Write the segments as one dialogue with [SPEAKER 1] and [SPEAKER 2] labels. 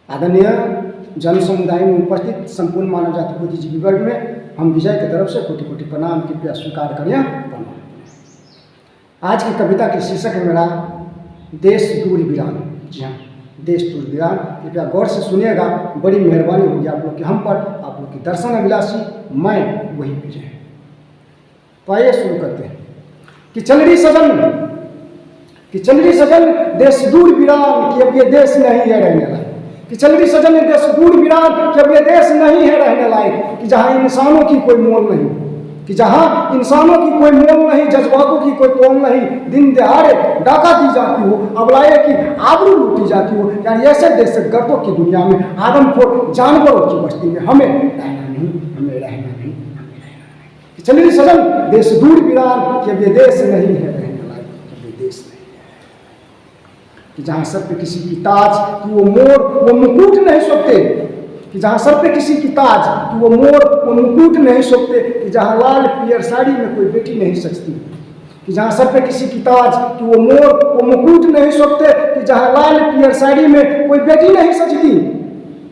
[SPEAKER 1] आदरणीय जन समुदाय में उपस्थित संपूर्ण मानव जाति बुद्धिजीवी वर्ग में हम विजय की तरफ से कोटि कोटि प्रणाम कृपया स्वीकार करें। आज की कविता की शीर्षक है मेरा देश दूर वीरान। जी हाँ, देश दूर वीरान। कृपया गौर से सुनिएगा, बड़ी मेहरबानी होगी आप लोग की हम पर, आप लोग की दर्शन अभिलाषी मैं वही विजय। तो आइए शुरू करते हैं कि चल रही सजन देश दूर वीरान कि अब ये देश नहीं है रहने लायक। कि चल रही सजन देश दूर वीरान कि अब ये देश नहीं है रहने लायक। कि जहाँ इंसानों की कोई मोल नहीं, कि जहाँ इंसानों की कोई मोल नहीं, जज्बातों की कोई तोल नहीं, दिन दहाड़े डाका दी जाती हो, अबलाये की आबरू लूटी जाती हो। यानी ऐसे दहशत गर्दों की दुनिया में, आदमखोर जानवरों की बस्ती में हमें रहना नहीं, हमें रहना नहीं, हमें रहना नहीं। कि चल रही सजन देश दूर वीरान कि अब ये देश नहीं है रहने लायक, अब ये देश नहीं है। कि जहाँ सर पे किसी की ताज कि वो मोर वो मुकुट नहीं सोखते, कि जहाँ सर पे किसी की ताज कि वो मोर वो मुकुट नहीं सोखते। कि जहाँ लाल पियर साड़ी में कोई बेटी नहीं सजती, कि जहाँ सर पे किसी की ताज कि वो मोर वो मुकुट नहीं सोखते। कि जहाँ लाल पियर साड़ी में कोई बेटी नहीं सजती,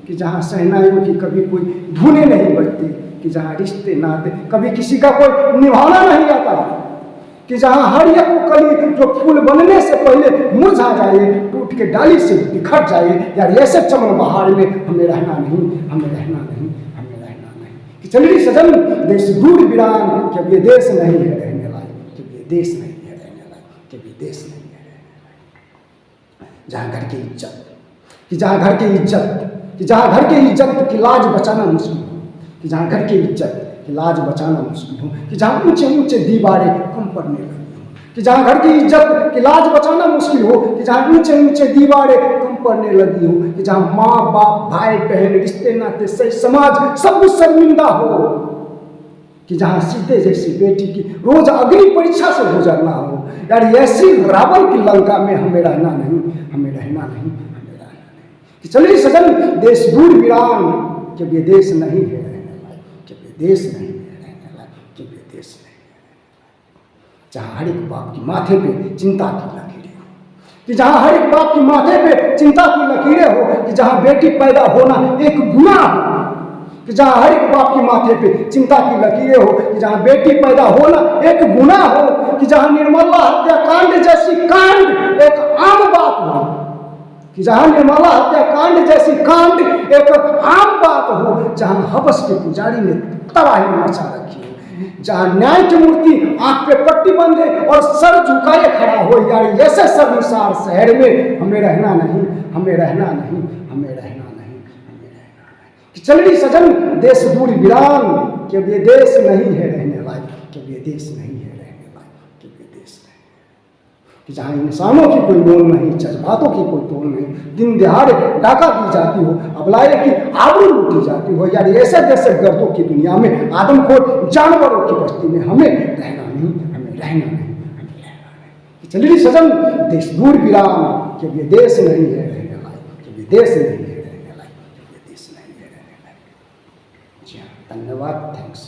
[SPEAKER 1] कि जहाँ सहनाइयों की कभी कोई धुनें नहीं बजती, कि जहाँ रिश्ते नाते कभी किसी का कोई निभाना नहीं आता, कि जहाँ हर एक वो कली जो फूल बनने से पहले मुरझा जाए, टूट के डाली से बिखर जाए। यार ऐसे चमन बहार में हमें रहना नहीं, हमें रहना नहीं, हमें रहना नहीं। कि चल रही सजन देश दूर वीरान कि अब ये देश नहीं है रहने लायक, कि ये देश नहीं है रहने लायक, कि ये देश नहीं है रहने लायक। जहाँ घर की इज्जत, कि जहाँ घर की इज्जत, कि जहाँ घर की इज्जत की लाज बचाना मुश्किल हो, कि जहाँ घर की इज्जत कि लाज बचाना मुश्किल हो, कि जहाँ ऊंचे ऊंचे दीवारें कम पड़ने लगी हो, कि जहाँ घर की इज्जत की लाज बचाना मुश्किल हो, कि जहाँ ऊंचे ऊंचे दीवारें कम पड़ने लगी हो, कि जहाँ माँ बाप भाई बहन रिश्ते नाते सही समाज सब कुछ शर्मिंदा हो, कि जहाँ सीते जैसी बेटी की रोज अग्नि परीक्षा से गुजरना हो। यार ऐसी रावण की लंका में हमें रहना नहीं, हमें रहना नहीं, हमें रहना नहीं। कि चलिए सजन देश दूर वीरान कि ये देश नहीं है, देश नहीं है रहने लायक, क्योंकि देश नहीं है। जहाँ हर एक बाप की माथे पे चिंता की लकीरें हो, कि जहाँ हर एक बाप की माथे पे चिंता की लकीरें हो, कि जहाँ बेटी पैदा होना एक गुनाह हो, कि जहाँ हर एक बाप की माथे पे चिंता की लकीरें हो, कि जहाँ बेटी पैदा होना एक गुनाह हो, कि जहाँ निर्मला हत्याकांड जैसी कांड एक आम बात हो, कि जहाँ निर्मला हत्याकांड जैसी कांड एक आम बात हो, जहाँ हवस के पुजारी ने तबाही मचा रखी है, जहाँ न्याय की मूर्ति आंख पे पट्टी बंधे और सर झुकाए खड़ा हो। यार ऐसे शर्मसार शहर में हमें रहना नहीं, हमें रहना नहीं, हमें रहना नहीं, हमें रहना नहीं। कि चल रही सजन देश दूर वीरान कि अब ये देश नहीं है रहने लायक, कि अब ये देश नहीं है रहने लायक, कि ये देश नहीं है। कि जहाँ इंसानों की कोई मोल नहीं, जज्बातों की कोई तोल नहीं, दिन दहाड़े डाका दी जाती हो, अबलाये की आबरू लूटी जाती हो। यार ऐसे दहशत गर्दों की दुनिया में, आदमखोर जानवरों की बस्ती में हमें रहना नहीं, हमें रहना नहीं, हमें रहना नहीं। चल रही सजन देश दूर वीरान कि ये देश नहीं है रहने लायक, कि ये देश नहीं है रहने लायक, कि ये देश नहीं है रहने लायक। जी हाँ, धन्यवाद, थैंक्स।